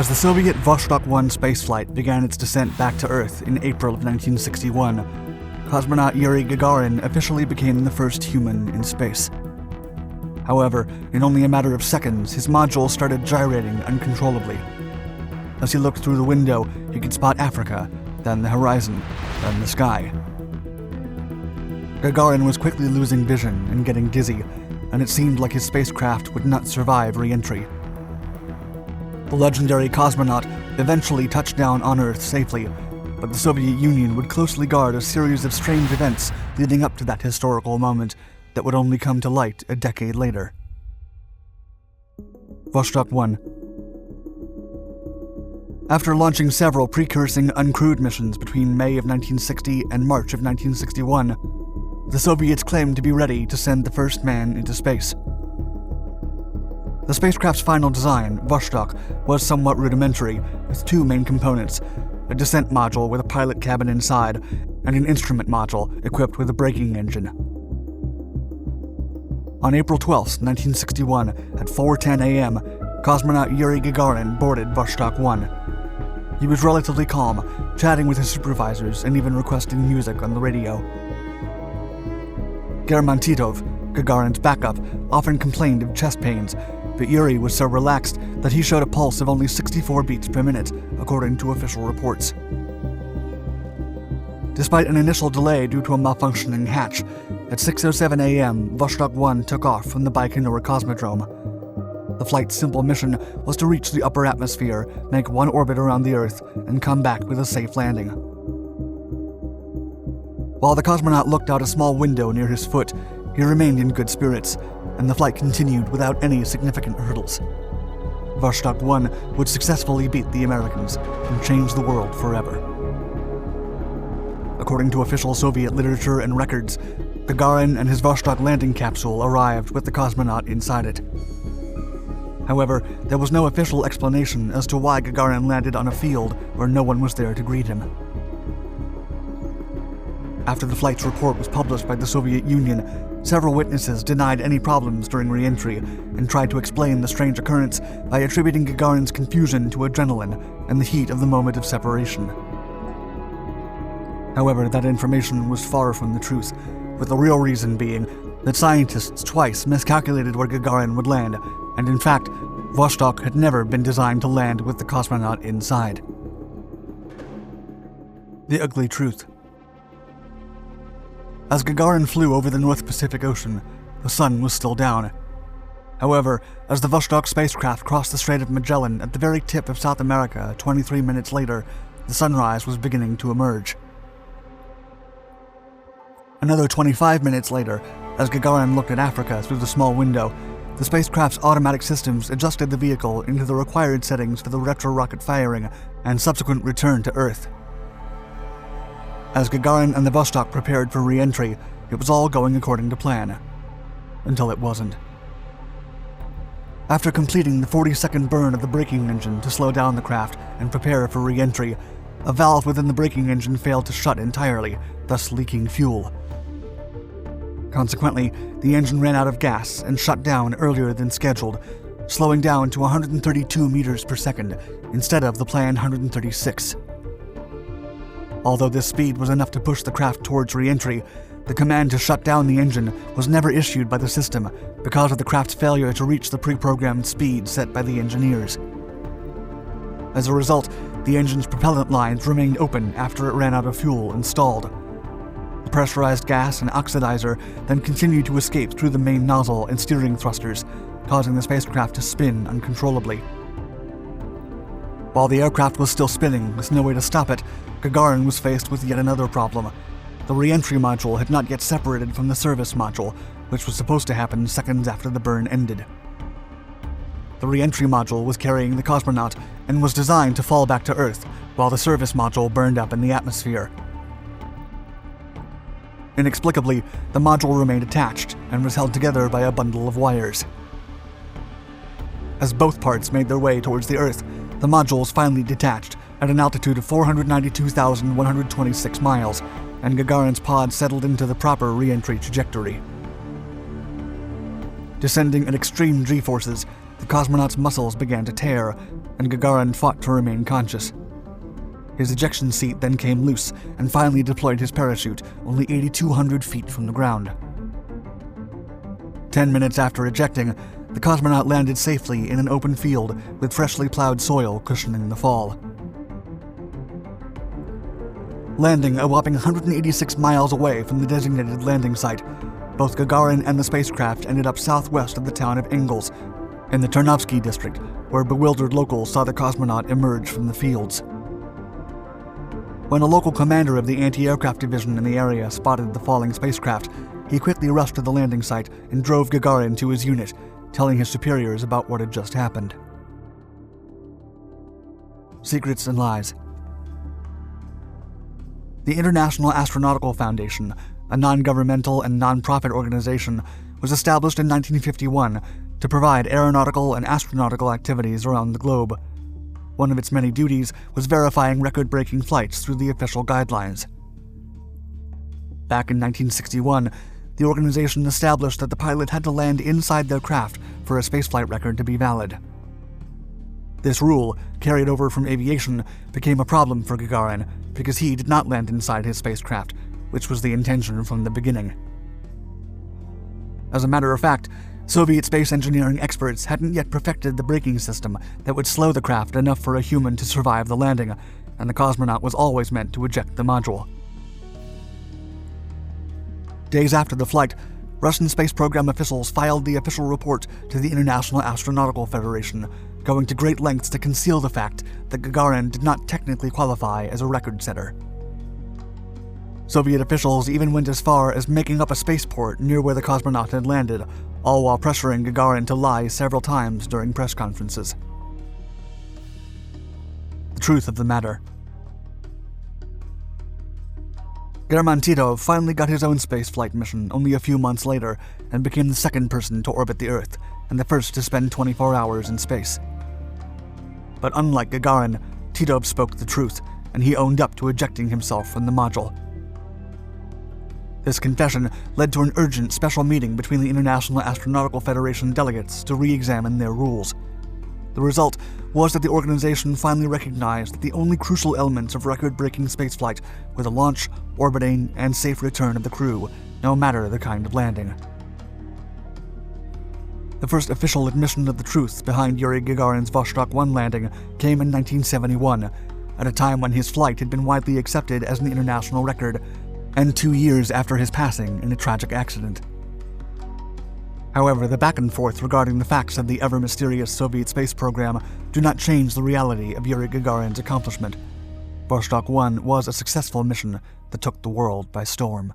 As the Soviet Vostok 1 spaceflight began its descent back to Earth in April of 1961, cosmonaut Yuri Gagarin officially became the first human in space. However, in only a matter of seconds, his module started gyrating uncontrollably. As he looked through the window, he could spot Africa, then the horizon, then the sky. Gagarin was quickly losing vision and getting dizzy, and it seemed like his spacecraft would not survive re-entry. The legendary cosmonaut eventually touched down on Earth safely, but the Soviet Union would closely guard a series of strange events leading up to that historical moment that would only come to light a decade later. Vostok 1. After launching several precursing uncrewed missions between May of 1960 and March of 1961, the Soviets claimed to be ready to send the first man into space. The spacecraft's final design, Vostok, was somewhat rudimentary, with two main components: a descent module with a pilot cabin inside, and an instrument module equipped with a braking engine. On April 12, 1961, at 4:10 a.m., cosmonaut Yuri Gagarin boarded Vostok 1. He was relatively calm, chatting with his supervisors and even requesting music on the radio. German Titov, Gagarin's backup, often complained of chest pains, but Yuri was so relaxed that he showed a pulse of only 64 beats per minute, according to official reports. Despite an initial delay due to a malfunctioning hatch, at 6:07 a.m., Vostok 1 took off from the Baikonur Cosmodrome. The flight's simple mission was to reach the upper atmosphere, make one orbit around the Earth, and come back with a safe landing. While the cosmonaut looked out a small window near his foot, he remained in good spirits, and the flight continued without any significant hurdles. Vostok 1 would successfully beat the Americans and change the world forever. According to official Soviet literature and records, Gagarin and his Vostok landing capsule arrived with the cosmonaut inside it. However, there was no official explanation as to why Gagarin landed on a field where no one was there to greet him. After the flight's report was published by the Soviet Union, several witnesses denied any problems during re-entry and tried to explain the strange occurrence by attributing Gagarin's confusion to adrenaline and the heat of the moment of separation. However, that information was far from the truth, with the real reason being that scientists twice miscalculated where Gagarin would land, and in fact, Vostok had never been designed to land with the cosmonaut inside. The ugly truth. As Gagarin flew over the North Pacific Ocean, the sun was still down. However, as the Vostok spacecraft crossed the Strait of Magellan at the very tip of South America 23 minutes later, the sunrise was beginning to emerge. Another 25 minutes later, as Gagarin looked at Africa through the small window, the spacecraft's automatic systems adjusted the vehicle into the required settings for the retro-rocket firing and subsequent return to Earth. As Gagarin and the Vostok prepared for re-entry, it was all going according to plan. Until it wasn't. After completing the 40-second burn of the braking engine to slow down the craft and prepare for re-entry, a valve within the braking engine failed to shut entirely, thus leaking fuel. Consequently, the engine ran out of gas and shut down earlier than scheduled, slowing down to 132 meters per second instead of the planned 136. Although this speed was enough to push the craft towards re-entry, the command to shut down the engine was never issued by the system because of the craft's failure to reach the pre-programmed speed set by the engineers. As a result, the engine's propellant lines remained open after it ran out of fuel and stalled. The pressurized gas and oxidizer then continued to escape through the main nozzle and steering thrusters, causing the spacecraft to spin uncontrollably. While the aircraft was still spinning with no way to stop it, Gagarin was faced with yet another problem. The re-entry module had not yet separated from the service module, which was supposed to happen seconds after the burn ended. The re-entry module was carrying the cosmonaut and was designed to fall back to Earth, while the service module burned up in the atmosphere. Inexplicably, the module remained attached and was held together by a bundle of wires. As both parts made their way towards the Earth, the modules finally detached at an altitude of 492,126 miles, and Gagarin's pod settled into the proper re-entry trajectory. Descending at extreme g-forces, the cosmonaut's muscles began to tear, and Gagarin fought to remain conscious. His ejection seat then came loose and finally deployed his parachute only 8,200 feet from the ground. 10 minutes after ejecting, the cosmonaut landed safely in an open field with freshly plowed soil cushioning the fall. Landing a whopping 186 miles away from the designated landing site, both Gagarin and the spacecraft ended up southwest of the town of Engels, in the Ternovsky district, where bewildered locals saw the cosmonaut emerge from the fields. When a local commander of the anti-aircraft division in the area spotted the falling spacecraft, he quickly rushed to the landing site and drove Gagarin to his unit, telling his superiors about what had just happened. Secrets and Lies. The International Astronautical Foundation, a non-governmental and non-profit organization, was established in 1951 to provide aeronautical and astronautical activities around the globe. One of its many duties was verifying record-breaking flights through the official guidelines. Back in 1961, the organization established that the pilot had to land inside their craft for a spaceflight record to be valid. This rule, carried over from aviation, became a problem for Gagarin because he did not land inside his spacecraft, which was the intention from the beginning. As a matter of fact, Soviet space engineering experts hadn't yet perfected the braking system that would slow the craft enough for a human to survive the landing, and the cosmonaut was always meant to eject the module. Days after the flight, Russian space program officials filed the official report to the International Astronautical Federation, going to great lengths to conceal the fact that Gagarin did not technically qualify as a record setter. Soviet officials even went as far as making up a spaceport near where the cosmonaut had landed, all while pressuring Gagarin to lie several times during press conferences. The truth of the matter. German Titov finally got his own spaceflight mission only a few months later and became the second person to orbit the Earth and the first to spend 24 hours in space. But unlike Gagarin, Titov spoke the truth, and he owned up to ejecting himself from the module. This confession led to an urgent special meeting between the International Astronautical Federation delegates to re-examine their rules. The result was that the organization finally recognized that the only crucial elements of record-breaking spaceflight were the launch, orbiting, and safe return of the crew, no matter the kind of landing. The first official admission of the truth behind Yuri Gagarin's Vostok 1 landing came in 1971, at a time when his flight had been widely accepted as an international record, and 2 years after his passing in a tragic accident. However, the back and forth regarding the facts of the ever-mysterious Soviet space program do not change the reality of Yuri Gagarin's accomplishment. Vostok 1 was a successful mission that took the world by storm.